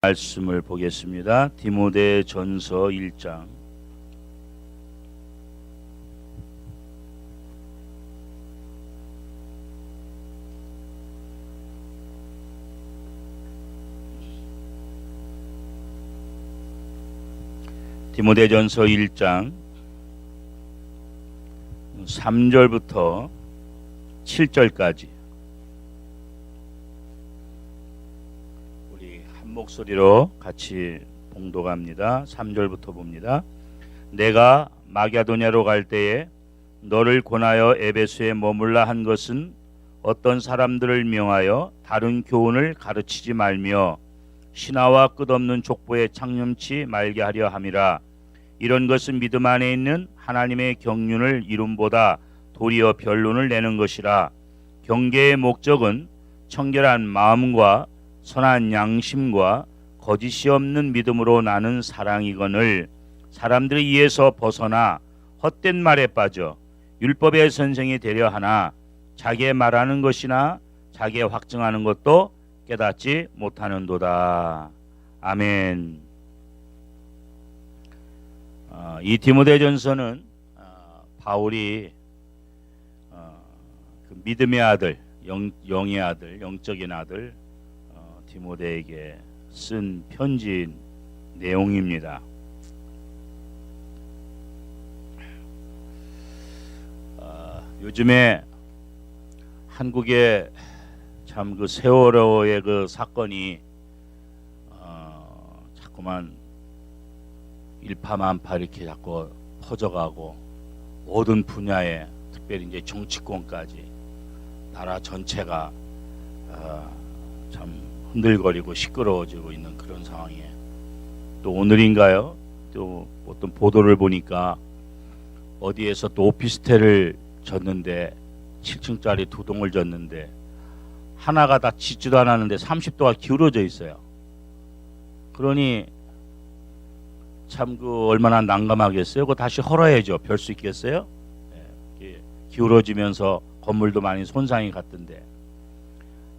말씀을 보겠습니다. 디모데전서 1장. 디모데전서 1장 3절부터 7절까지 우리 한 목소리로 같이 봉독합니다. 3절부터 봅니다. 내가 마게도냐로 갈 때에 너를 권하여 에베소에 머물라 한 것은 어떤 사람들을 명하여 다른 교훈을 가르치지 말며 신하와 끝없는 족보에 창념치 말게 하려 함이라. 이런 것은 믿음 안에 있는 하나님의 경륜을 이룸보다 도리어 변론을 내는 것이라. 경계의 목적은 청결한 마음과 선한 양심과 거짓이 없는 믿음으로 나는 사랑이거늘 사람들의 이에서 벗어나 헛된 말에 빠져 율법의 선생이 되려 하나 자기의 말하는 것이나 자기의 확증하는 것도 깨닫지 못하는도다. 아멘. 이 디모데전서는 바울이 그 믿음의 아들, 영의 아들, 영적인 아들 디모데에게 쓴 편지 내용입니다. 요즘에 한국의 참 그 세월호의 그 사건이 자꾸만 일파만파 이렇게 자꾸 퍼져가고 모든 분야에 특별히 이제 정치권까지 나라 전체가 참 흔들거리고 시끄러워지고 있는 그런 상황에 또 오늘인가요? 또 어떤 보도를 보니까 어디에서 또 오피스텔을 졌는데 7층짜리 두 동을 졌는데 하나가 다 짓지도 않았는데 30도가 기울어져 있어요. 그러니 참 그 얼마나 난감하겠어요. 그거 다시 헐어야죠. 별 수 있겠어요? 기울어지면서 건물도 많이 손상이 갔던데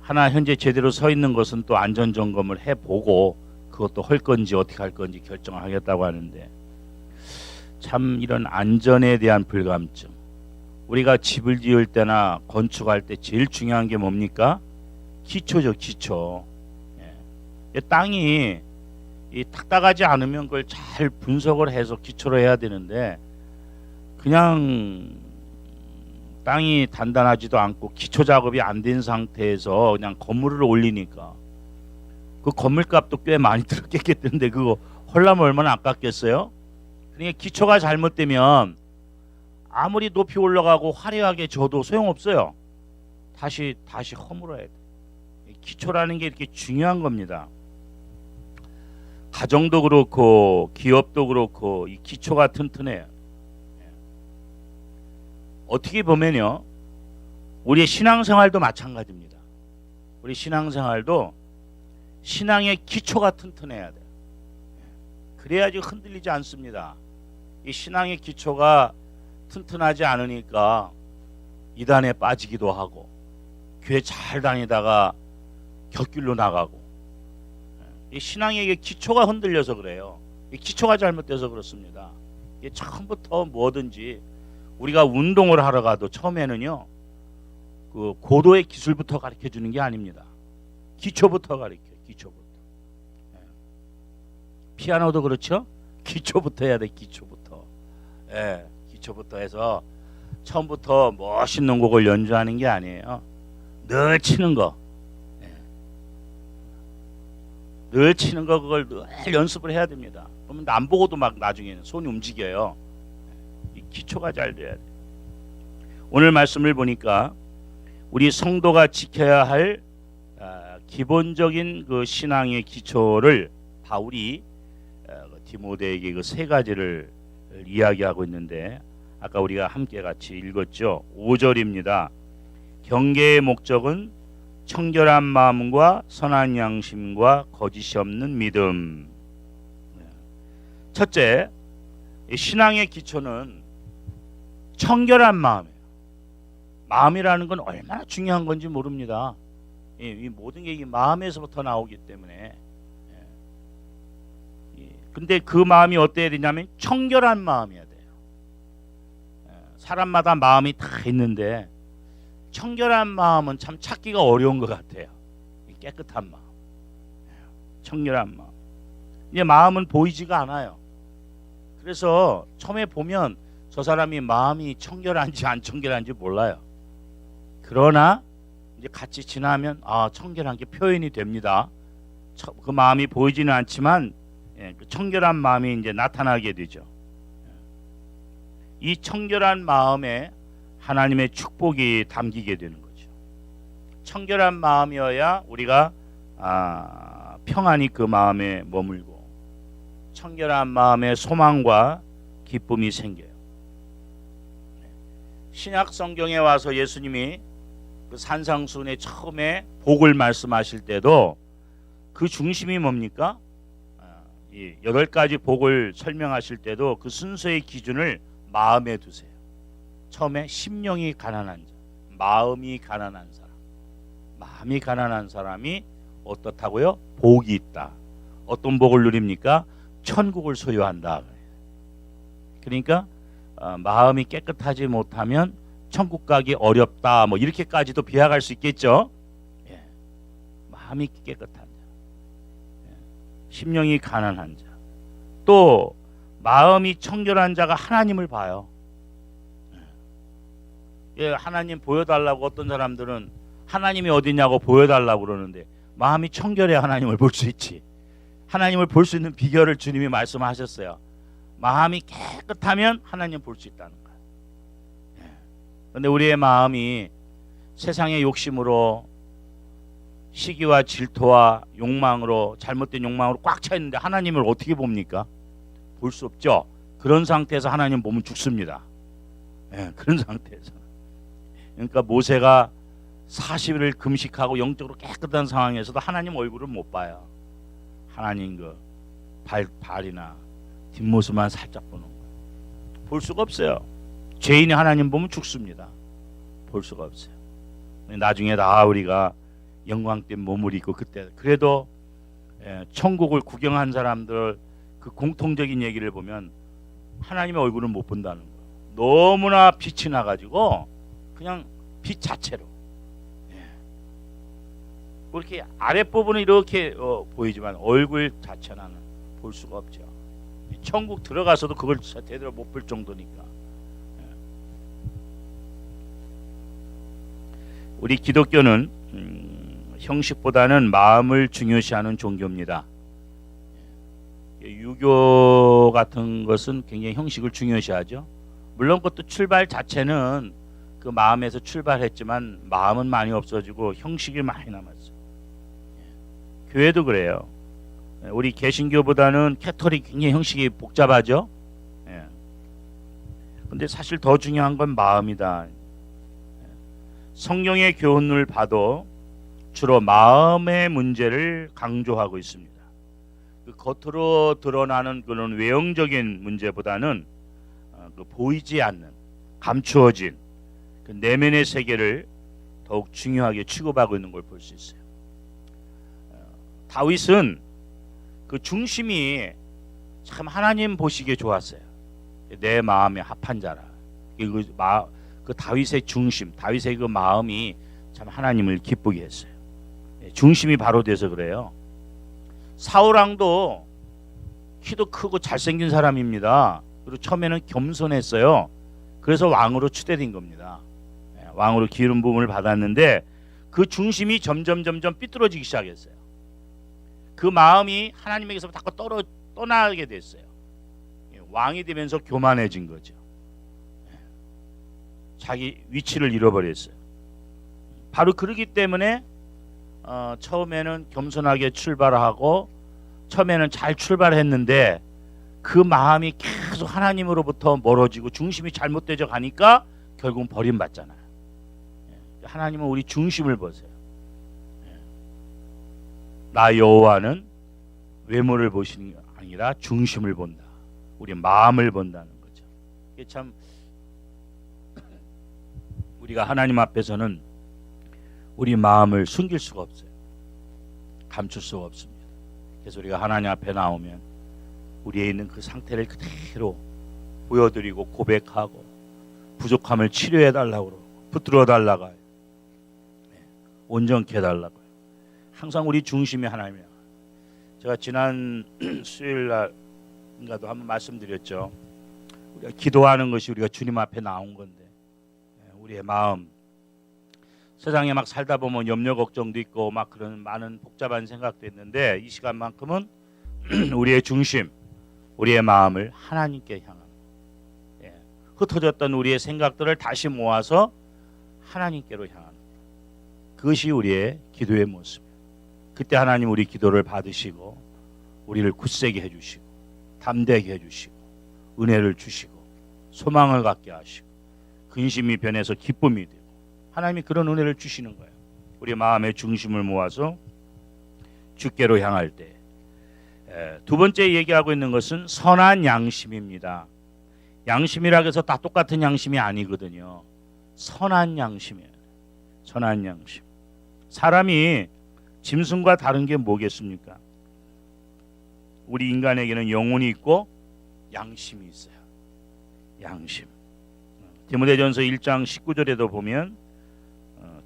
하나 현재 제대로 서 있는 것은 또 안전 점검을 해보고 그것도 헐 건지 어떻게 할 건지 결정하겠다고 하는데 참 이런 안전에 대한 불감증. 우리가 집을 지을 때나 건축할 때 제일 중요한 게 뭡니까? 기초죠, 기초. 땅이 딱딱하지 않으면 그걸 잘 분석을 해서 기초로 해야 되는데 그냥 땅이 단단하지도 않고 기초 작업이 안 된 상태에서 그냥 건물을 올리니까 그 건물값도 꽤 많이 들었겠는데 그거 헐라면 얼마나 아깝겠어요? 그러니까 기초가 잘못되면 아무리 높이 올라가고 화려하게 져도 소용없어요. 다시 허물어야 돼. 기초라는 게 이렇게 중요한 겁니다. 가정도 그렇고 기업도 그렇고 이 기초가 튼튼해요. 어떻게 보면요, 우리의 신앙생활도 마찬가지입니다. 우리 신앙생활도 신앙의 기초가 튼튼해야 돼요. 그래야지 흔들리지 않습니다. 이 신앙의 기초가 튼튼하지 않으니까 이단에 빠지기도 하고 교회 잘 다니다가 곁길로 나가고 이 신앙의 기초가 흔들려서 그래요. 이 기초가 잘못돼서 그렇습니다. 이게 처음부터 뭐든지 우리가 운동을 하러 가도 처음에는요 그 고도의 기술부터 가르쳐 주는 게 아닙니다. 기초부터 가르쳐요. 기초부터. 피아노도 그렇죠. 기초부터 해야 돼. 기초부터. 기초부터 해서 처음부터 멋있는 곡을 연주하는 게 아니에요. 늘 치는 거. 늘 치는 거 그걸 늘 연습을 해야 됩니다. 그러면 남 보고도 막 나중에는 손이 움직여요. 이 기초가 잘 돼야 돼요. 오늘 말씀을 보니까 우리 성도가 지켜야 할 기본적인 그 신앙의 기초를 바울이 디모데에게 그 세 가지를 이야기하고 있는데 아까 우리가 함께 같이 읽었죠. 5절입니다. 경계의 목적은 청결한 마음과 선한 양심과 거짓이 없는 믿음. 첫째, 신앙의 기초는 청결한 마음이에요. 마음이라는 건 얼마나 중요한 건지 모릅니다. 이 모든 게 이 마음에서부터 나오기 때문에 근데 그 마음이 어때야 되냐면 청결한 마음이어야 돼요. 사람마다 마음이 다 있는데 청결한 마음은 참 찾기가 어려운 것 같아요. 깨끗한 마음, 청결한 마음. 이제 마음은 보이지가 않아요. 그래서 처음에 보면 저 사람이 마음이 청결한지 안 청결한지 몰라요. 그러나 이제 같이 지나면 청결한 게 표현이 됩니다. 그 마음이 보이지는 않지만 그 청결한 마음이 이제 나타나게 되죠. 이 청결한 마음에 하나님의 축복이 담기게 되는 거죠. 청결한 마음이어야 우리가 평안이 그 마음에 머물고 청결한 마음에 소망과 기쁨이 생겨요. 신약 성경에 와서 예수님이 그 산상수훈의 처음에 복을 말씀하실 때도 그 중심이 뭡니까? 이 8가지 복을 설명하실 때도 그 순서의 기준을 마음에 두세요. 처음에 심령이 가난한 자, 마음이 가난한 사람, 마음이 가난한 사람이 어떻다고요? 복이 있다. 어떤 복을 누립니까? 천국을 소유한다. 그러니까 마음이 깨끗하지 못하면 천국 가기 어렵다. 뭐 이렇게까지도 비약할 수 있겠죠. 예. 마음이 깨끗한 자, 심령이 가난한 자, 또 마음이 청결한 자가 하나님을 봐요. 예, 하나님 보여달라고 어떤 사람들은 하나님이 어디냐고 보여달라고 그러는데 마음이 청결해야 하나님을 볼 수 있지. 하나님을 볼 수 있는 비결을 주님이 말씀하셨어요. 마음이 깨끗하면 하나님 볼 수 있다는 거예요. 그런데 우리의 마음이 세상의 욕심으로 시기와 질투와 욕망으로 잘못된 욕망으로 꽉 차 있는데 하나님을 어떻게 봅니까? 볼 수 없죠. 그런 상태에서 하나님 보면 죽습니다. 예, 그런 상태에서. 그러니까 모세가 40일을 금식하고 영적으로 깨끗한 상황에서도 하나님 얼굴을 못 봐요. 하나님 그 발이나 뒷모습만 살짝 보는 거예요. 볼 수가 없어요. 죄인이 하나님 보면 죽습니다. 볼 수가 없어요. 나중에 다 우리가 영광된 몸을 입고 그때 그래도 천국을 구경한 사람들 그 공통적인 얘기를 보면 하나님의 얼굴을 못 본다는 거예요. 너무나 빛이 나가지고 그냥 빛 자체로 그렇게 아랫부분은 이렇게 보이지만 얼굴 자체는 볼 수가 없죠. 천국 들어가서도 그걸 제대로 못 볼 정도니까. 우리 기독교는 형식보다는 마음을 중요시하는 종교입니다. 유교 같은 것은 굉장히 형식을 중요시하죠. 물론 그것도 출발 자체는 그 마음에서 출발했지만 마음은 많이 없어지고 형식이 많이 남았어요. 교회도 그래요. 우리 개신교보다는 캐톨릭 굉장히 형식이 복잡하죠. 근데 사실 더 중요한 건 마음이다. 성경의 교훈을 봐도 주로 마음의 문제를 강조하고 있습니다. 그 겉으로 드러나는 그런 외형적인 문제보다는 그 보이지 않는 감추어진 그 내면의 세계를 더욱 중요하게 취급하고 있는 걸 볼 수 있어요. 다윗은 그 중심이 참 하나님 보시기에 좋았어요. 내 마음에 합한 자라. 그 다윗의 중심, 다윗의 그 마음이 참 하나님을 기쁘게 했어요. 중심이 바로 돼서 그래요. 사울왕도 키도 크고 잘생긴 사람입니다. 그리고 처음에는 겸손했어요. 그래서 왕으로 추대된 겁니다. 왕으로 기름 부음을 받았는데 그 중심이 점점 삐뚤어지기 시작했어요. 그 마음이 하나님에게서 자꾸 떠나게 됐어요. 왕이 되면서 교만해진 거죠. 자기 위치를 잃어버렸어요. 바로 그러기 때문에 처음에는 겸손하게 출발하고 처음에는 잘 출발했는데 그 마음이 계속 하나님으로부터 멀어지고 중심이 잘못되져 가니까 결국은 버림받잖아요. 하나님은 우리 중심을 보세요. 나 여호와는 외모를 보시는 게 아니라 중심을 본다. 우리 마음을 본다는 거죠. 이게 참 우리가 하나님 앞에서는 우리 마음을 숨길 수가 없어요. 감출 수가 없습니다. 그래서 우리가 하나님 앞에 나오면 우리에 있는 그 상태를 그대로 보여드리고 고백하고 부족함을 치료해 달라고 그러고 붙들어 달라고 해요. 온전케 해달라고요. 항상 우리 중심이 하나님이야. 제가 지난 수요일 날인가도 한번 말씀드렸죠. 우리가 기도하는 것이 우리가 주님 앞에 나온 건데 우리의 마음, 세상에 막 살다 보면 염려 걱정도 있고 막 그런 많은 복잡한 생각도 있는데 이 시간만큼은 우리의 중심, 우리의 마음을 하나님께 향하는, 흩어졌던 우리의 생각들을 다시 모아서 하나님께로 향하는, 그것이 우리의 기도의 모습이에요. 그때 하나님 우리 기도를 받으시고 우리를 굳세게 해주시고 담대하게 해주시고 은혜를 주시고 소망을 갖게 하시고 근심이 변해서 기쁨이 되고 하나님이 그런 은혜를 주시는 거예요. 우리 마음의 중심을 모아서 주께로 향할 때. 두 번째 얘기하고 있는 것은 선한 양심입니다. 양심이라고 해서 다 똑같은 양심이 아니거든요. 선한 양심이에요. 선한 양심. 사람이 짐승과 다른 게 뭐겠습니까? 우리 인간에게는 영혼이 있고 양심이 있어요. 양심. 디모데전서 1장 19절에도 보면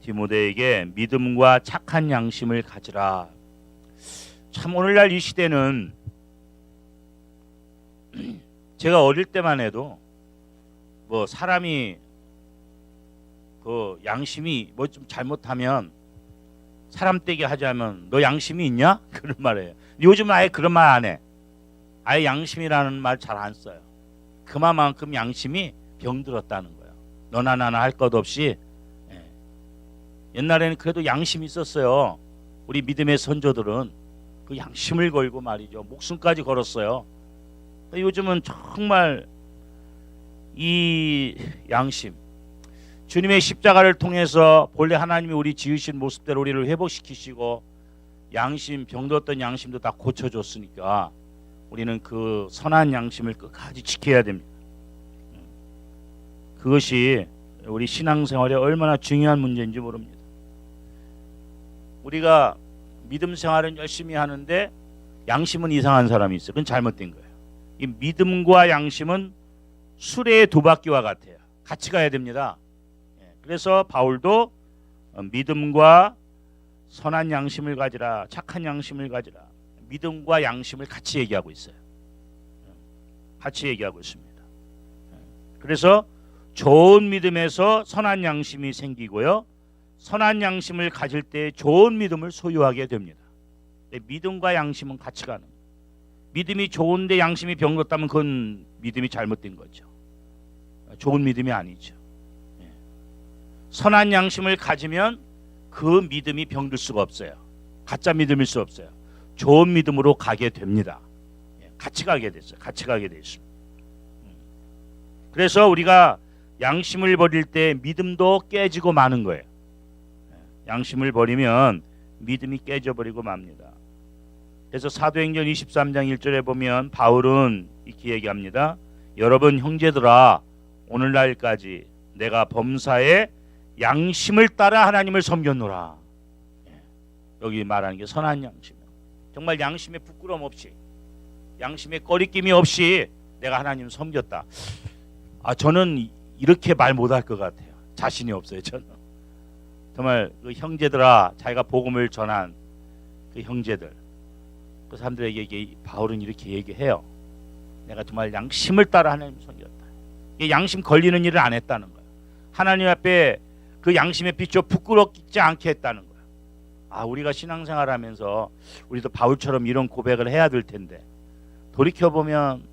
디모데에게 믿음과 착한 양심을 가지라. 참 오늘날 이 시대는 제가 어릴 때만 해도 뭐 사람이 그 양심이 뭐 좀 잘못하면 사람 떼게 하자면 너 양심이 있냐? 그런 말이에요. 요즘은 아예 그런 말 안 해. 아예 양심이라는 말 잘 안 써요. 그만큼 양심이 병들었다는 거예요. 너나 나나 할 것 없이. 옛날에는 그래도 양심이 있었어요. 우리 믿음의 선조들은 그 양심을 걸고 말이죠. 목숨까지 걸었어요. 요즘은 정말 이 양심, 주님의 십자가를 통해서 본래 하나님이 우리 지으신 모습대로 우리를 회복시키시고 양심, 병들었던 양심도 다 고쳐줬으니까 우리는 그 선한 양심을 끝까지 지켜야 됩니다. 그것이 우리 신앙생활에 얼마나 중요한 문제인지 모릅니다. 우리가 믿음 생활은 열심히 하는데 양심은 이상한 사람이 있어요. 그건 잘못된 거예요. 이 믿음과 양심은 수레의 두 바퀴와 같아요. 같이 가야 됩니다. 그래서 바울도 믿음과 선한 양심을 가지라, 착한 양심을 가지라, 믿음과 양심을 같이 얘기하고 있어요. 같이 얘기하고 있습니다. 그래서 좋은 믿음에서 선한 양심이 생기고요, 선한 양심을 가질 때 좋은 믿음을 소유하게 됩니다. 믿음과 양심은 같이 가는 거예요. 믿음이 좋은데 양심이 병들었다면 그건 믿음이 잘못된 거죠. 좋은 믿음이 아니죠. 선한 양심을 가지면 그 믿음이 병들 수가 없어요. 가짜 믿음일 수 없어요. 좋은 믿음으로 가게 됩니다. 같이 가게 됐어요. 같이 가게 돼 있습니다. 그래서 우리가 양심을 버릴 때 믿음도 깨지고 마는 거예요. 양심을 버리면 믿음이 깨져버리고 맙니다. 그래서 사도행전 23장 1절에 보면 바울은 이렇게 얘기합니다. 여러분 형제들아, 오늘날까지 내가 범사에 양심을 따라 하나님을 섬겼노라. 여기 말하는 게 선한 양심. 정말 양심에 부끄럼 없이, 양심에 꺼리낌이 없이 내가 하나님 섬겼다. 저는 이렇게 말 못할 것 같아요. 자신이 없어요. 저는 정말 그 형제들아, 자기가 복음을 전한 그 형제들, 그 사람들에게 바울은 이렇게 얘기해요. 내가 정말 양심을 따라 하나님 섬겼다. 양심 걸리는 일을 안 했다는 거예요. 하나님 앞에 그 양심에 비춰 부끄럽지 않게 했다는 거예요. 우리가 신앙생활하면서 우리도 바울처럼 이런 고백을 해야 될 텐데, 돌이켜보면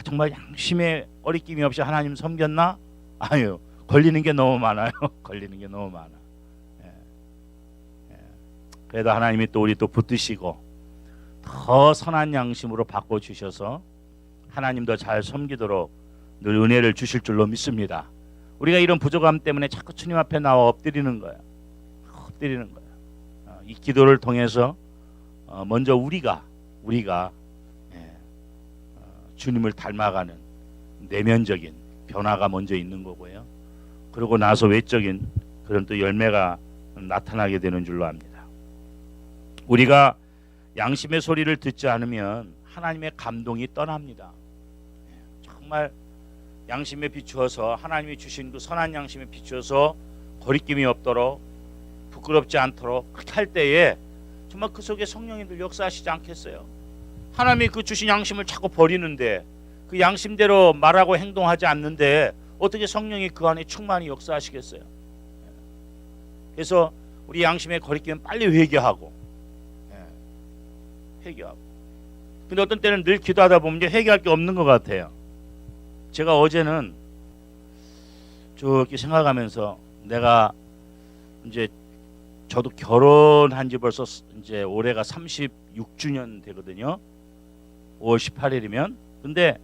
정말 양심에 꺼리낌이 없이 하나님 섬겼나? 아니요. 걸리는 게 너무 많아요. 걸리는 게 너무 많아. 그래도 하나님이 또 우리 또 붙드시고 더 선한 양심으로 바꿔주셔서 하나님도 잘 섬기도록 늘 은혜를 주실 줄로 믿습니다. 우리가 이런 부족함 때문에 자꾸 주님 앞에 나와 엎드리는 거야. 엎드리는 거야. 이 기도를 통해서 먼저 우리가 주님을 닮아가는 내면적인 변화가 먼저 있는 거고요. 그러고 나서 외적인 그런 또 열매가 나타나게 되는 줄로 압니다. 우리가 양심의 소리를 듣지 않으면 하나님의 감동이 떠납니다. 정말 양심에 비추어서 하나님이 주신 그 선한 양심에 비추어서 거리낌이 없도록 부끄럽지 않도록 그렇게 할 때에 정말 그 속에 성령이 늘 역사하시지 않겠어요? 하나님이 그 주신 양심을 자꾸 버리는데 그 양심대로 말하고 행동하지 않는데 어떻게 성령이 그 안에 충만히 역사하시겠어요? 그래서 우리 양심의 거리낌은 빨리 회개하고 회개하고. 근데 어떤 때는 늘 기도하다 보면 회개할 게 없는 것 같아요. 제가 어제는 저렇게 생각하면서 내가 이제 저도 결혼한 지 벌써 이제 올해가 36주년 되거든요. 5월 18일이면. 근데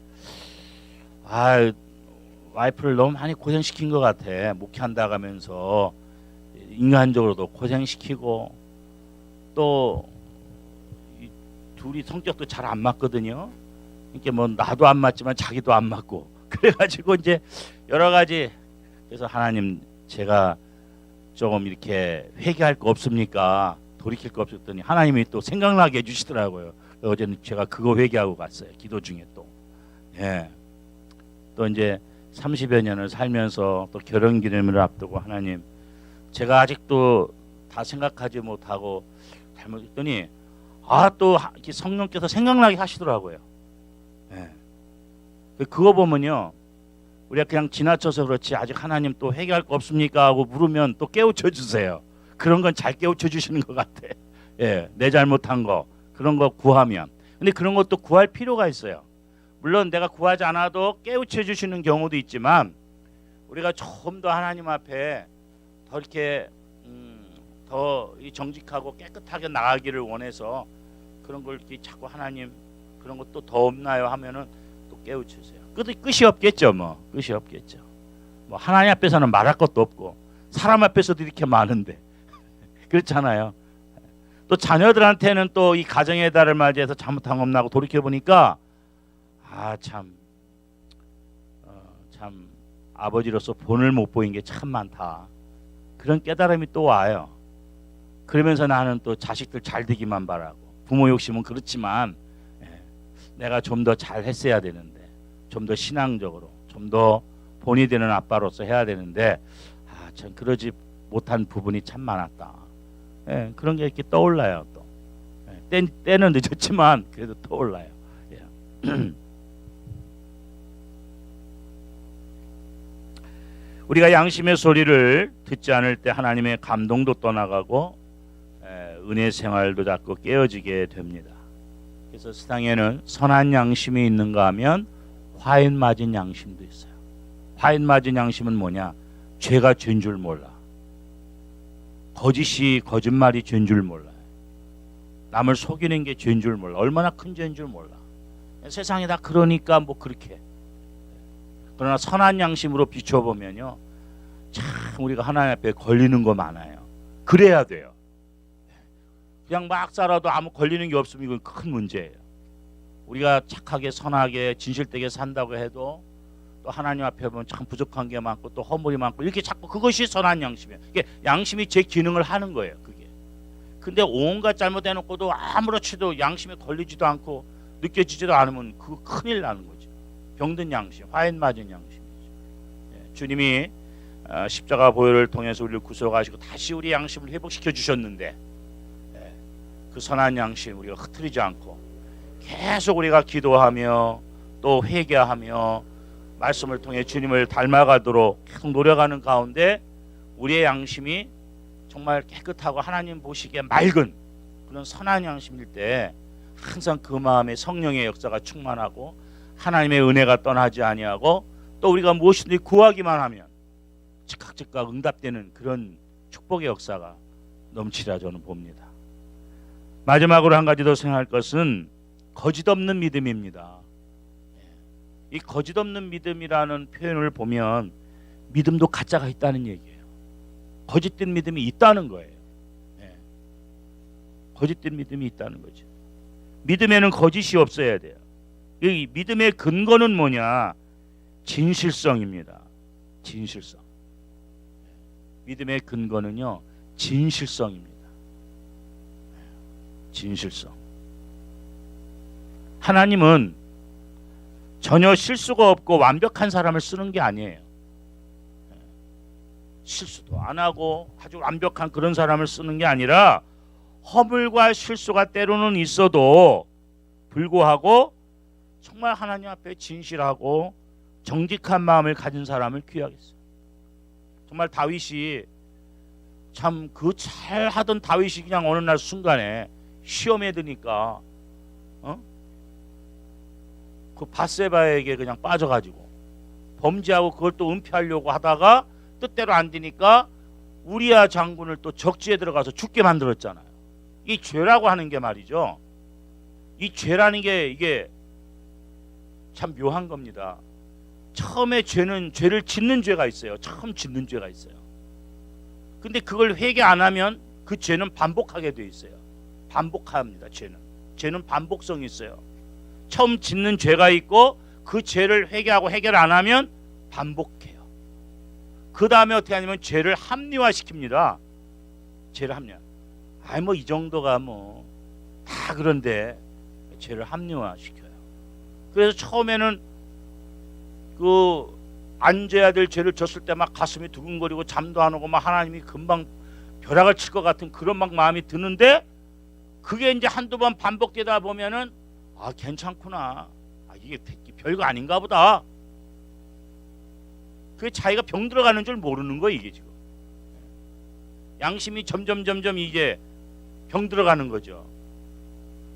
와이프를 너무 많이 고생시킨 것 같아. 목회한다 가면서 인간적으로도 고생시키고 또 둘이 성격도 잘 안 맞거든요. 이렇게 뭐 나도 안 맞지만 자기도 안 맞고 그래가지고 이제 여러 가지. 그래서 하나님 제가 조금 이렇게 회개할 거 없습니까? 돌이킬 거 없었더니 하나님이 또 생각나게 해주시더라고요. 어제는 제가 그거 회개하고 갔어요. 기도 중에 또. 또 이제 30여 년을 살면서 또 결혼 기념일을 앞두고 하나님 제가 아직도 다 생각하지 못하고 잘못했더니 또 성령께서 생각나게 하시더라고요. 그거 보면요, 우리가 그냥 지나쳐서 그렇지 아직 하나님 또 회개할 거 없습니까 하고 물으면 또 깨우쳐 주세요. 그런 건 잘 깨우쳐 주시는 것 같아. 내 잘못한 거 그런 거 구하면. 근데 그런 것도 구할 필요가 있어요. 물론 내가 구하지 않아도 깨우쳐 주시는 경우도 있지만 우리가 좀 더 하나님 앞에 더 이렇게 더 정직하고 깨끗하게 나가기를 원해서 그런 걸 이렇게 자꾸 하나님 그런 것도 더 없나요 하면은 또 깨우치세요. 끝이 없겠죠. 뭐 끝이 없겠죠. 뭐 하나님 앞에서는 말할 것도 없고 사람 앞에서도 이렇게 많은데 그렇잖아요. 또 자녀들한테는 또 이 가정의 달을 맞이해서 잘못한 거 없나 하고 돌이켜 보니까 참 아버지로서 본을 못 보인 게 참 많다. 그런 깨달음이 또 와요. 그러면서 나는 또 자식들 잘 되기만 바라고. 부모 욕심은 그렇지만 내가 좀 더 잘 했어야 되는데, 좀 더 신앙적으로, 좀 더 본이 되는 아빠로서 해야 되는데 참 그러지 못한 부분이 참 많았다. 그런 게 이렇게 떠올라요. 또 때는 늦었지만 그래도 떠올라요. 우리가 양심의 소리를 듣지 않을 때 하나님의 감동도 떠나가고 은혜 생활도 자꾸 깨어지게 됩니다. 그래서 세상에는 선한 양심이 있는가 하면 화인 맞은 양심도 있어요. 화인 맞은 양심은 뭐냐? 죄가 죄인 줄 몰라. 거짓말이 죄인 줄 몰라요. 남을 속이는 게 죄인 줄 몰라. 얼마나 큰 죄인 줄 몰라. 세상에 다 그러니까 뭐 그렇게. 그러나 선한 양심으로 비춰보면요, 참 우리가 하나님 앞에 걸리는 거 많아요. 그래야 돼요. 그냥 막 살아도 아무 걸리는 게 없으면 이건 큰 문제예요. 우리가 착하게 선하게 진실되게 산다고 해도 또 하나님 앞에 보면 참 부족한 게 많고 또 허물이 많고 이렇게 자꾸 그것이 선한 양심이에요. 이게 양심이 제 기능을 하는 거예요. 그게. 근데 온갖 잘못해놓고도 아무렇지도 양심에 걸리지도 않고 느껴지지도 않으면 그거 큰일 나는 거죠. 병든 양심, 화인 맞은 양심이죠. 주님이 십자가 보혈을 통해서 우리를 구속하시고 다시 우리 양심을 회복시켜 주셨는데 그 선한 양심 우리가 흐트리지 않고 계속 우리가 기도하며 또 회개하며 말씀을 통해 주님을 닮아가도록 계속 노력하는 가운데 우리의 양심이 정말 깨끗하고 하나님 보시기에 맑은 그런 선한 양심일 때 항상 그 마음에 성령의 역사가 충만하고 하나님의 은혜가 떠나지 아니하고 또 우리가 무엇이든지 구하기만 하면 즉각 응답되는 그런 축복의 역사가 넘치리라 저는 봅니다. 마지막으로 한 가지 더 생각할 것은 거짓 없는 믿음입니다. 이 거짓 없는 믿음이라는 표현을 보면 믿음도 가짜가 있다는 얘기예요. 거짓된 믿음이 있다는 거예요. 거짓된 믿음이 있다는 거죠. 믿음에는 거짓이 없어야 돼요. 이 믿음의 근거는 뭐냐? 진실성입니다. 진실성. 믿음의 근거는요, 진실성입니다. 진실성. 하나님은 전혀 실수가 없고 완벽한 사람을 쓰는 게 아니에요. 실수도 안 하고 아주 완벽한 그런 사람을 쓰는 게 아니라 허물과 실수가 때로는 있어도 불구하고 정말 하나님 앞에 진실하고 정직한 마음을 가진 사람을 귀하게 써요. 정말 다윗이 참 그 잘하던 다윗이 그냥 어느 날 순간에 시험에 드니까 그 밧세바에게 그냥 빠져가지고 범죄하고 그걸 또 은폐하려고 하다가 뜻대로 안 되니까 우리야 장군을 또 적지에 들어가서 죽게 만들었잖아요. 이 죄라고 하는 게 말이죠. 이 죄라는 게 이게 참 묘한 겁니다. 처음에 죄를 짓는 죄가 있어요. 처음 짓는 죄가 있어요. 근데 그걸 회개 안 하면 그 죄는 반복하게 돼 있어요. 반복합니다. 죄는 반복성이 있어요. 처음 짓는 죄가 있고 그 죄를 회개하고 해결 안 하면 반복해요. 그 다음에 어떻게 하냐면 죄를 합리화시킵니다. 죄를 합리화. 아이 뭐 이 정도가 뭐 다 그런데 죄를 합리화시켜요. 그래서 처음에는 그 안 져야 될 죄를 졌을 때 막 가슴이 두근거리고 잠도 안 오고 막 하나님이 금방 벼락을 칠 것 같은 그런 막 마음이 드는데 그게 이제 한두 번 반복되다 보면은 아 괜찮구나. 아 이게 별거 아닌가 보다. 그게 자기가 병 들어가는 줄 모르는 거예요. 이게 지금 양심이 점점 이제 병 들어가는 거죠.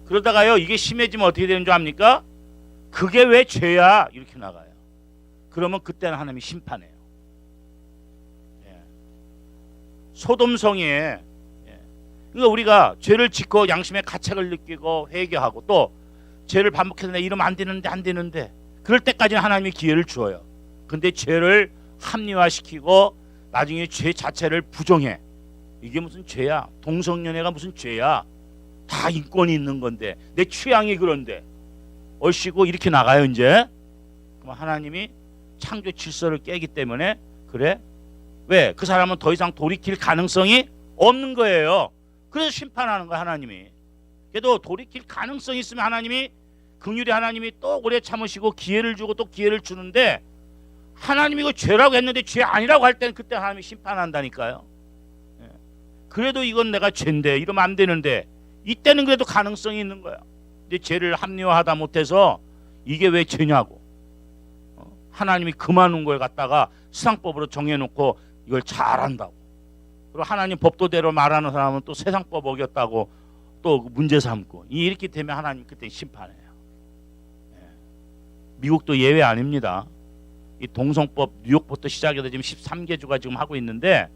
그러다가요 이게 심해지면 어떻게 되는 줄 압니까? 그게 왜 죄야? 이렇게 나가요. 그러면 그때는 하나님이 심판해요. 소돔성에 그러니까 우리가 죄를 짓고 양심의 가책을 느끼고 회개하고 또 죄를 반복해서 내가 이러면 안 되는데 그럴 때까지는 하나님이 기회를 주어요. 근데 죄를 합리화시키고 나중에 죄 자체를 부정해. 이게 무슨 죄야? 동성연애가 무슨 죄야? 다 인권이 있는 건데 내 취향이 그런데 얼씨구 이렇게 나가요. 이제 그럼 하나님이 창조 질서를 깨기 때문에 그래? 왜? 그 사람은 더 이상 돌이킬 가능성이 없는 거예요. 그래서 심판하는 거야 하나님이. 그래도 돌이킬 가능성이 있으면 하나님이 긍휼히 하나님이 또 오래 참으시고 기회를 주고 또 기회를 주는데 하나님이 이거 죄라고 했는데 죄 아니라고 할 때는 그때 하나님이 심판한다니까요. 그래도 이건 내가 죄인데 이러면 안 되는데 이때는 그래도 가능성이 있는 거야. 근데 죄를 합리화하다 못해서 이게 왜 죄냐고 하나님이 그만한 걸 갖다가 세상법으로 정해놓고 이걸 잘한다고 그리고 하나님 법도대로 말하는 사람은 또 세상법 어겼다고 또 문제 삼고 이렇게 되면 하나님 그때 심판해요. 미국도 예외 아닙니다. 이 동성법 뉴욕부터 시작해서 지금 13개주가 지금 하고 있는데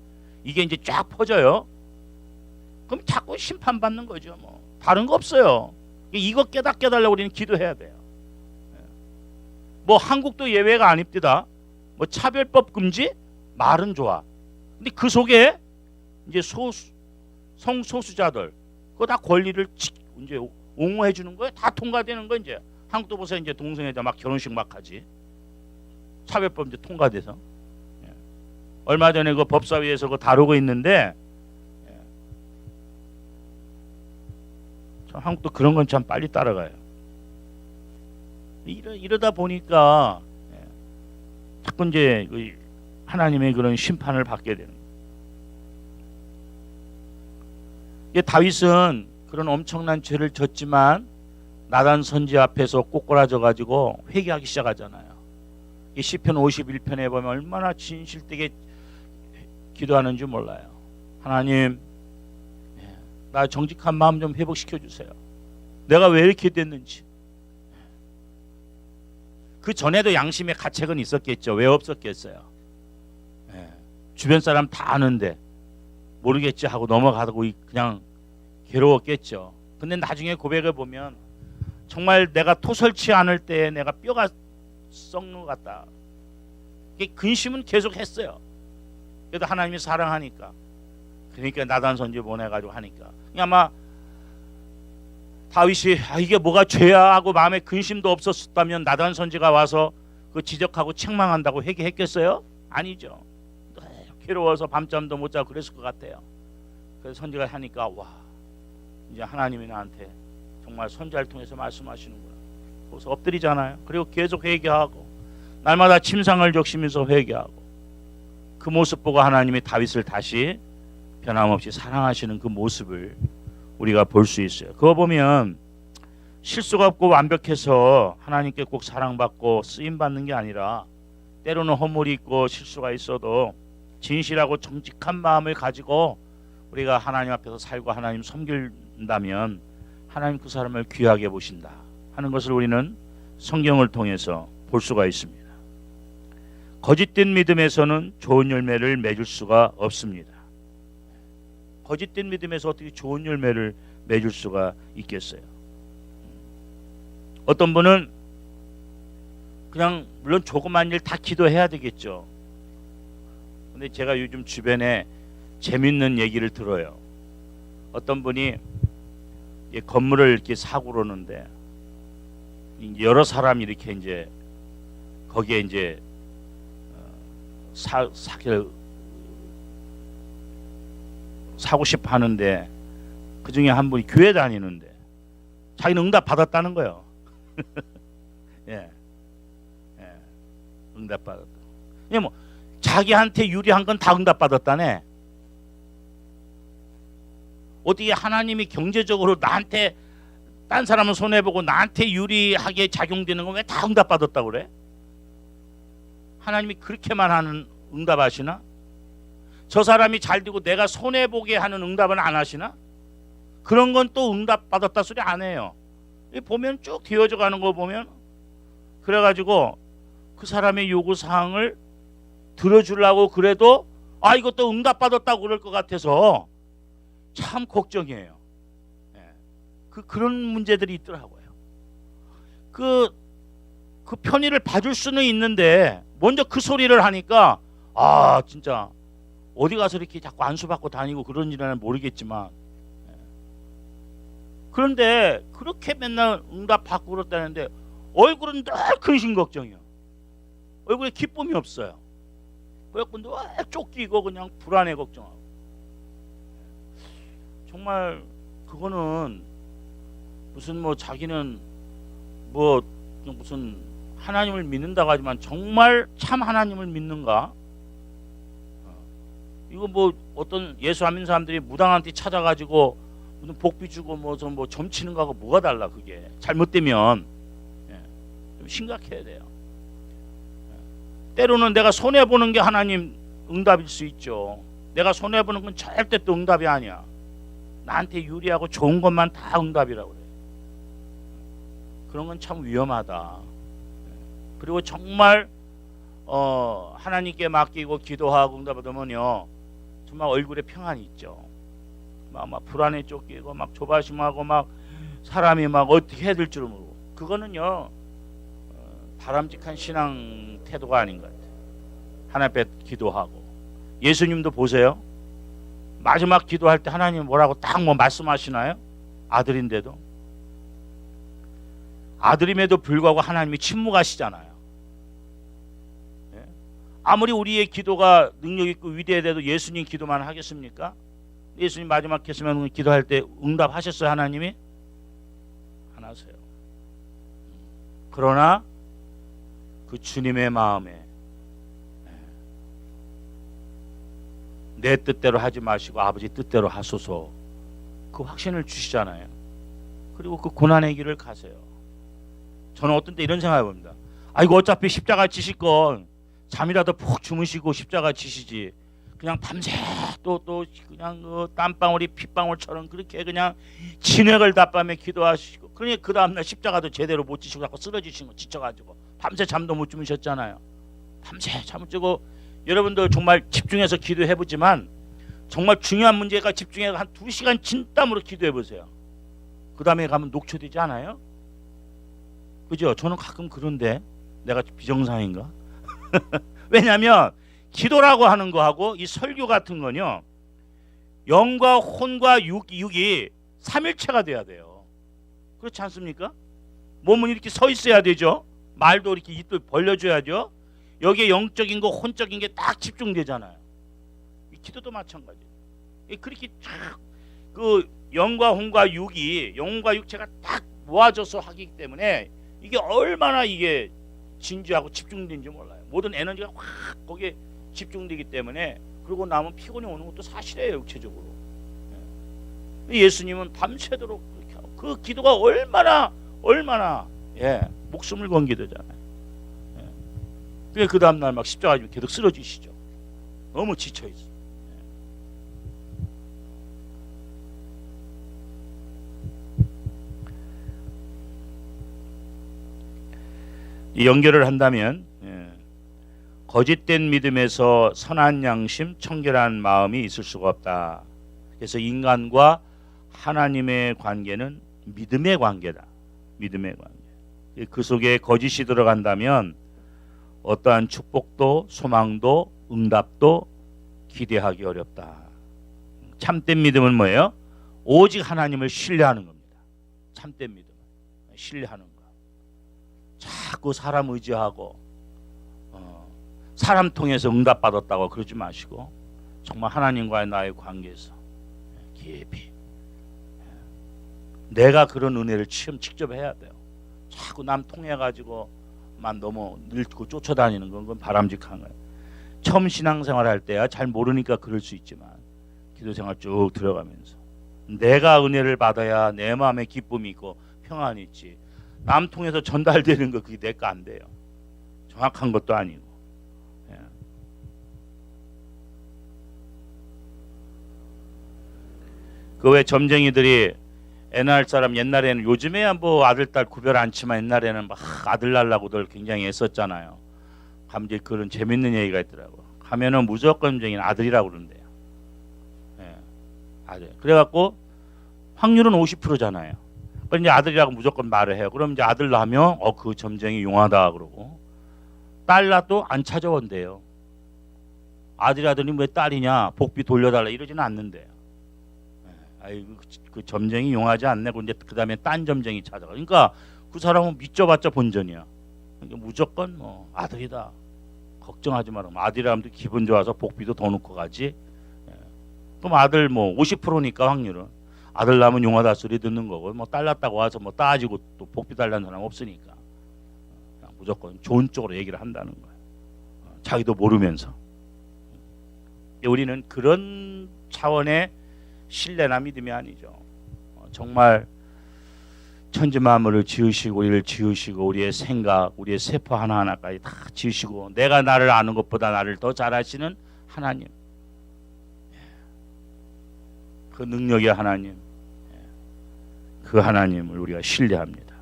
이게 이제 쫙 퍼져요. 그럼 자꾸 심판받는 거죠. 뭐 다른 거 없어요. 이거 깨닫게 해달라고 우리는 기도해야 돼요. 뭐 한국도 예외가 아닙니다. 뭐 차별법 금지 말은 좋아. 근데 그 속에 이제 성소수자들 그거 다 권리를 이제 옹호해 주는 거예요. 다 통과되는 거 이제 한국도 보세요. 이제 동성애자 막 결혼식 막 하지. 차별법 이제 통과돼서 얼마 전에 그 법사위에서 그거 다루고 있는데 참 한국도 그런 건 참 빨리 따라가요. 이러다 보니까 자꾸 이제 하나님의 그런 심판을 받게 되는 거예요. 다윗은 그런 엄청난 죄를 졌지만 나단 선지 앞에서 꼬꾸라져 가지고 회개하기 시작하잖아요. 이 시편 51편에 보면 얼마나 진실되게 기도하는지 몰라요. 하나님, 나 정직한 마음 좀 회복시켜 주세요. 내가 왜 이렇게 됐는지. 그 전에도 양심의 가책은 있었겠죠. 왜 없었겠어요? 주변 사람 다 아는데 모르겠지 하고 넘어가고 그냥 괴로웠겠죠. 근데 나중에 고백을 보면 정말 내가 토설치 않을 때 내가 뼈가 썩는 것 같다. 근심은 계속 했어요. 그래도 하나님이 사랑하니까. 그러니까 나단 선지 보내가지고 하니까. 아마 다윗이 이게 뭐가 죄야 하고 마음에 근심도 없었다면 나단 선지가 와서 그 지적하고 책망한다고 회개했겠어요? 아니죠. 괴로워서 밤잠도 못 자고 그랬을 것 같아요. 그래서 선지가 하니까 와 이제 하나님이 나한테 정말 선지자를 통해서 말씀하시는구나. 갖고서 엎드리잖아요. 그리고 계속 회개하고 날마다 침상을 적시면서 회개하고 그 모습 보고 하나님이 다윗을 다시 변함없이 사랑하시는 그 모습을 우리가 볼 수 있어요. 그거 보면 실수가 없고 완벽해서 하나님께 꼭 사랑받고 쓰임받는 게 아니라 때로는 허물이 있고 실수가 있어도 진실하고 정직한 마음을 가지고 우리가 하나님 앞에서 살고 하나님 섬긴다면 하나님 그 사람을 귀하게 보신다 하는 것을 우리는 성경을 통해서 볼 수가 있습니다. 거짓된 믿음에서는 좋은 열매를 맺을 수가 없습니다. 거짓된 믿음에서 어떻게 좋은 열매를 맺을 수가 있겠어요? 어떤 분은 그냥 물론 조그만 일 다 기도해야 되겠죠. 근데 제가 요즘 주변에 재밌는 얘기를 들어요. 어떤 분이 건물을 이렇게 사고 그러는데 여러 사람이 이렇게 이제 거기에 이제 사고 싶어 하는데 그 중에 한 분이 교회 다니는데 자기는 응답 받았다는 거예요. 예, 응답 받았다. 뭐 자기한테 유리한 건 다 응답 받았다네. 어떻게 하나님이 경제적으로 나한테 딴 사람은 손해 보고 나한테 유리하게 작용되는 건 왜 다 응답 받았다고 그래? 하나님이 그렇게만 하는 응답하시나? 저 사람이 잘 되고 내가 손해 보게 하는 응답은 안 하시나? 그런 건 또 응답 받았다 소리 안 해요. 보면 쭉 되어져 가는 거 보면 그래가지고 그 사람의 요구 사항을 들어주려고 그래도 이것도 응답 받았다고 그럴 것 같아서 참 걱정이에요. 그런 문제들이 있더라고요. 그 편의를 봐줄 수는 있는데 먼저 그 소리를 하니까 진짜 어디 가서 이렇게 자꾸 안수받고 다니고 그런 일은 모르겠지만 그런데 그렇게 맨날 응답 받고 그렇다는데 얼굴은 늘 근심 걱정이요. 얼굴에 기쁨이 없어요. 그래갖고 늘 쫓기고 그냥 불안해 걱정하고. 정말 그거는 무슨 뭐 자기는 뭐 무슨 하나님을 믿는다고 하지만 정말 참 하나님을 믿는가? 이거 뭐 어떤 예수 안 믿는 사람들이 무당한테 찾아가지고 무슨 복비 주고 뭐 점치는 거하고 뭐가 달라? 그게 잘못되면 좀 심각해야 돼요. 때로는 내가 손해 보는 게 하나님 응답일 수 있죠. 내가 손해 보는 건 절대 또 응답이 아니야. 나한테 유리하고 좋은 것만 다 응답이라고 그래. 그런 건 참 위험하다. 그리고 정말 하나님께 맡기고 기도하고 응답받으면요 정말 얼굴에 평안이 있죠. 막 불안에 쫓기고 막 조바심하고 막 사람이 막 어떻게 해야 될 줄 모르고 그거는요 바람직한 신앙 태도가 아닌 것 같아요. 하나님 앞에 기도하고 예수님도 보세요. 마지막 기도할 때 하나님 뭐라고 딱 뭐 말씀하시나요? 아들인데도 아들임에도 불구하고 하나님이 침묵하시잖아요. 아무리 우리의 기도가 능력 있고 위대해도 예수님 기도만 하겠습니까? 예수님 마지막 했으면 기도할 때 응답하셨어요? 하나님이? 안 하세요. 그러나 그 주님의 마음에 내 뜻대로 하지 마시고 아버지 뜻대로 하소서 그 확신을 주시잖아요. 그리고 그 고난의 길을 가세요. 저는 어떤 때 이런 생각을 봅니다. 이거 어차피 십자가 지실 건 잠이라도 푹 주무시고 십자가 지시지 그냥 밤새 또 그냥 그 땀방울이 핏방울처럼 그렇게 그냥 진액을 답밤에 기도하시고 그러니 그 다음날 십자가도 제대로 못 지시고 자꾸 쓰러지신 거 지쳐가지고 밤새 잠도 못 주무셨잖아요. 밤새 잠을 자고 여러분들 정말 집중해서 기도해보지만 정말 중요한 문제가 집중해서 한 2시간 진땀으로 기도해보세요. 그 다음에 가면 녹초되지 않아요? 그죠? 저는 가끔 그런데 내가 비정상인가? 왜냐하면 기도라고 하는 거하고 이 설교 같은 건요 영과 혼과 육이 삼일체가 돼야 돼요. 그렇지 않습니까? 몸은 이렇게 서 있어야 되죠. 말도 이렇게 입도 벌려줘야죠. 여기에 영적인 거 혼적인 게 딱 집중되잖아요. 이 기도도 마찬가지. 그렇게 그 영과 혼과 육이 영과 육체가 딱 모아져서 하기 때문에 이게 얼마나 이게 진지하고 집중된지 몰라요. 모든 에너지가 확 거기에 집중되기 때문에 그러고 나면 피곤이 오는 것도 사실이에요. 육체적으로. 예수님은 밤새도록 그렇게 하고 그 기도가 얼마나 목숨을 건 기도잖아요. 그게 그 다음날 막 십자가 지고 계속 쓰러지시죠. 너무 지쳐있어. 이 연결을 한다면 거짓된 믿음에서 선한 양심, 청결한 마음이 있을 수가 없다. 그래서 인간과 하나님의 관계는 믿음의 관계다. 믿음의 관계. 그 속에 거짓이 들어간다면 어떠한 축복도 소망도 응답도 기대하기 어렵다. 참된 믿음은 뭐예요? 오직 하나님을 신뢰하는 겁니다. 참된 믿음은 신뢰하는 거. 자꾸 사람 의지하고 사람 통해서 응답받았다고 그러지 마시고 정말 하나님과의 나의 관계에서 깊이 내가 그런 은혜를 직접 해야 돼요. 자꾸 남 통해 가지고만 너무 늙고 쫓아다니는 건 바람직한 거예요. 처음 신앙생활 할 때야 잘 모르니까 그럴 수 있지만 기도생활 쭉 들어가면서 내가 은혜를 받아야 내 마음에 기쁨이 있고 평안이 있지. 남 통해서 전달되는 거 그게 내 거 안 돼요. 정확한 것도 아니고. 그 외 점쟁이들이 옛날 사람 옛날에는 요즘에야 뭐 아들 딸 구별 않지만 옛날에는 막 아들 낳으려고들 굉장히 애썼잖아요. 가면 이제 그런 재밌는 얘기가 있더라고. 가면은 무조건 점쟁이는 아들이라고 그러는데요. 아들. 그래갖고 확률은 50%잖아요. 그럼 이제 아들이라고 무조건 말을 해요. 그럼 이제 아들 낳으면 그 점쟁이 용하다 그러고 딸 낳도 안 찾아온대요. 아들이 왜 딸이냐 복비 돌려달라 이러지는 않는데요. 아이고 그 점쟁이 용하지 않네. 근데 그 다음에 딴 점쟁이 찾아가. 그러니까 그 사람은 믿져봤자 본전이야. 그러니까 무조건 뭐 아들이다. 걱정하지 마라. 아들이라면 기분 좋아서 복비도 더 넣고 가지. 그럼 아들 뭐 50%니까 확률은 아들 낳으면 용하다 소리 듣는 거고 뭐 딸 낳았다고 와서 뭐 따지고 또 복비 달라는 사람 없으니까 그냥 무조건 좋은 쪽으로 얘기를 한다는 거예요. 자기도 모르면서. 우리는 그런 차원의 신뢰나 믿음이 아니죠. 정말 천지만물을 지으시고 우리를 지으시고 우리의 생각, 우리의 세포 하나하나까지 다 지으시고 내가 나를 아는 것보다 나를 더 잘 아시는 하나님. 그 능력의 하나님. 그 하나님을 우리가 신뢰합니다.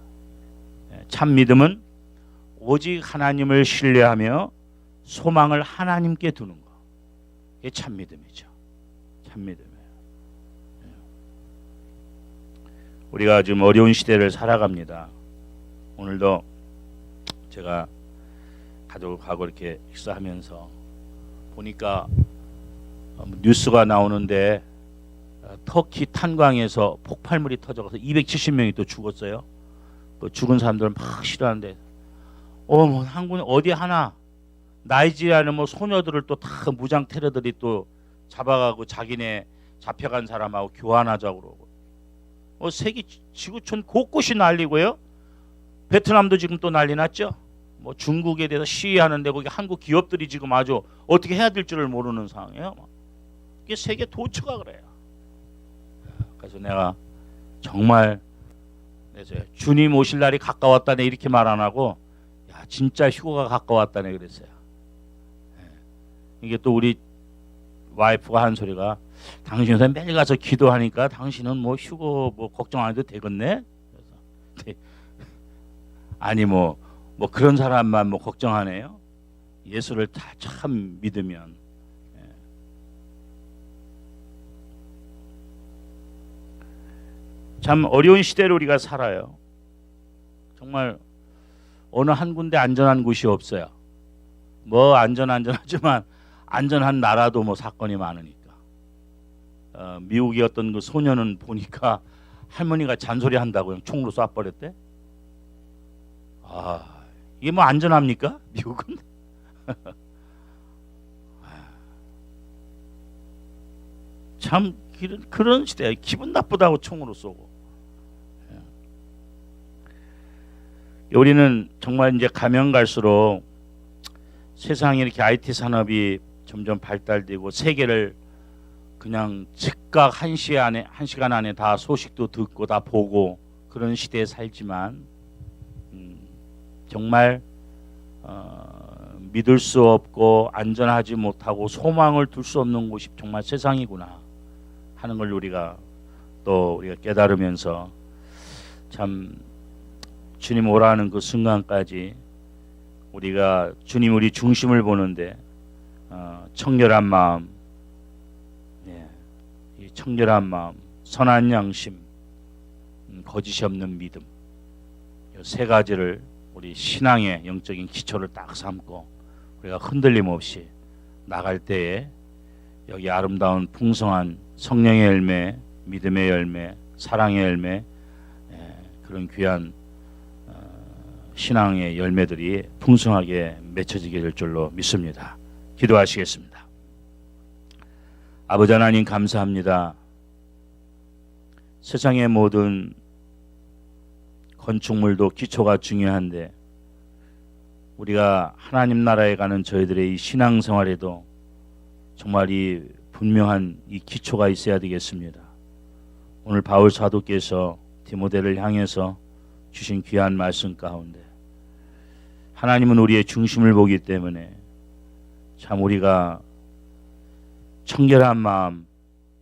참 믿음은 오직 하나님을 신뢰하며 소망을 하나님께 두는 것. 이게 참 믿음이죠. 참 믿음이에요. 우리가 지금 어려운 시대를 살아갑니다. 오늘도 제가 가족하고 이렇게 식사하면서 보니까 뉴스가 나오는데 터키 탄광에서 폭발물이 터져서 270명이 또 죽었어요. 그 죽은 사람들은 막 싫어하는데 뭐 한국에 어디 하나 나이지리아는 뭐 소녀들을 또 다 무장 테러들이 또 잡아가고 자기네 잡혀간 사람하고 교환하자고 그러고 세계 지구촌 곳곳이 난리고요. 베트남도 지금 또 난리 났죠. 뭐 중국에 대해서 시위하는데 거기 한국 기업들이 지금 아주 어떻게 해야 될 줄을 모르는 상황이에요. 이게 세계 도처가 그래요. 그래서 내가 정말 주님 오실 날이 가까웠다네 이렇게 말 안 하고 야 진짜 휴거가 가까웠다네 그랬어요. 이게 또 우리 와이프가 한 소리가 당신 요새 매일 가서 기도하니까 당신은 뭐 휴거 뭐 걱정 안 해도 되겠네. 그래서 아니 뭐 그런 사람만 뭐 걱정하네요. 예수를 다 참 믿으면 참 어려운 시대를 우리가 살아요. 정말 어느 한 군데 안전한 곳이 없어요. 뭐 안전하지만 안전한 나라도 뭐 사건이 많으니까. 미국의 어떤 그 소녀는 보니까 할머니가 잔소리 한다고 총으로 쏴버렸대. 이게 뭐 안전합니까? 미국은? 참 그런 시대에 기분 나쁘다고 총으로 쏘고. 우리는 정말 이제 가면 갈수록 세상에 이렇게 IT 산업이 점점 발달되고 세계를 그냥 즉각 한 시간 안에 다 소식도 듣고 다 보고 그런 시대에 살지만 정말 믿을 수 없고 안전하지 못하고 소망을 둘 수 없는 곳이 정말 세상이구나 하는 걸 우리가 깨달으면서 참 주님 오라는 그 순간까지 우리가 주님 우리 중심을 보는데 청결한 마음, 이 청결한 마음, 선한 양심, 거짓이 없는 믿음, 이 세 가지를 우리 신앙의 영적인 기초를 딱 삼고 우리가 흔들림 없이 나갈 때에 여기 아름다운 풍성한 성령의 열매, 믿음의 열매, 사랑의 열매, 그런 귀한 신앙의 열매들이 풍성하게 맺혀지게 될 줄로 믿습니다. 기도하시겠습니다. 아버지 하나님 감사합니다. 세상의 모든 건축물도 기초가 중요한데 우리가 하나님 나라에 가는 저희들의 이 신앙생활에도 정말 이 분명한 이 기초가 있어야 되겠습니다. 오늘 바울 사도께서 디모데를 향해서 주신 귀한 말씀 가운데 하나님은 우리의 중심을 보기 때문에 참 우리가 청결한 마음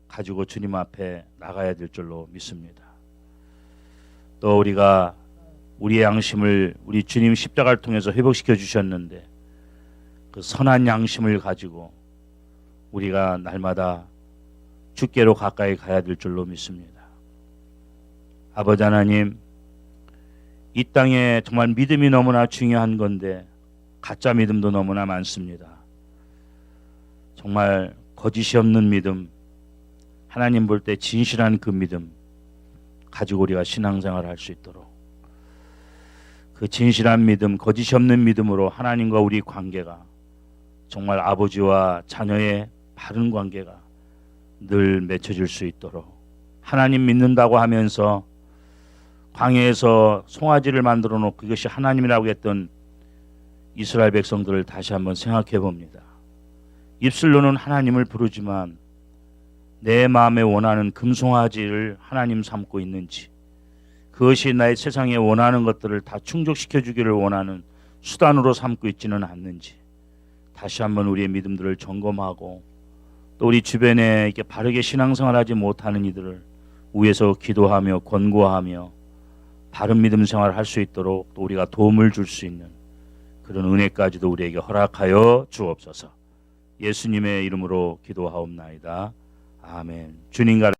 가지고 주님 앞에 나가야 될 줄로 믿습니다. 또 우리가 우리의 양심을 우리 주님 십자가를 통해서 회복시켜 주셨는데 그 선한 양심을 가지고 우리가 날마다 주께로 가까이 가야 될 줄로 믿습니다. 아버지 하나님, 이 땅에 정말 믿음이 너무나 중요한 건데 가짜 믿음도 너무나 많습니다. 정말 거짓이 없는 믿음, 하나님 볼 때 진실한 그 믿음 가지고 우리가 신앙생활을 할 수 있도록 그 진실한 믿음, 거짓이 없는 믿음으로 하나님과 우리 관계가 정말 아버지와 자녀의 바른 관계가 늘 맺혀질 수 있도록 하나님 믿는다고 하면서 광야에서 송아지를 만들어 놓고 그것이 하나님이라고 했던 이스라엘 백성들을 다시 한번 생각해 봅니다. 입술로는 하나님을 부르지만 내 마음에 원하는 금송아지를 하나님 삼고 있는지, 그것이 나의 세상에 원하는 것들을 다 충족시켜 주기를 원하는 수단으로 삼고 있지는 않는지 다시 한번 우리의 믿음들을 점검하고 또 우리 주변에 이렇게 바르게 신앙생활하지 못하는 이들을 위해서 기도하며 권고하며 바른 믿음 생활을 할 수 있도록 또 우리가 도움을 줄 수 있는 그런 은혜까지도 우리에게 허락하여 주옵소서. 예수님의 이름으로 기도하옵나이다. 아멘. 주님과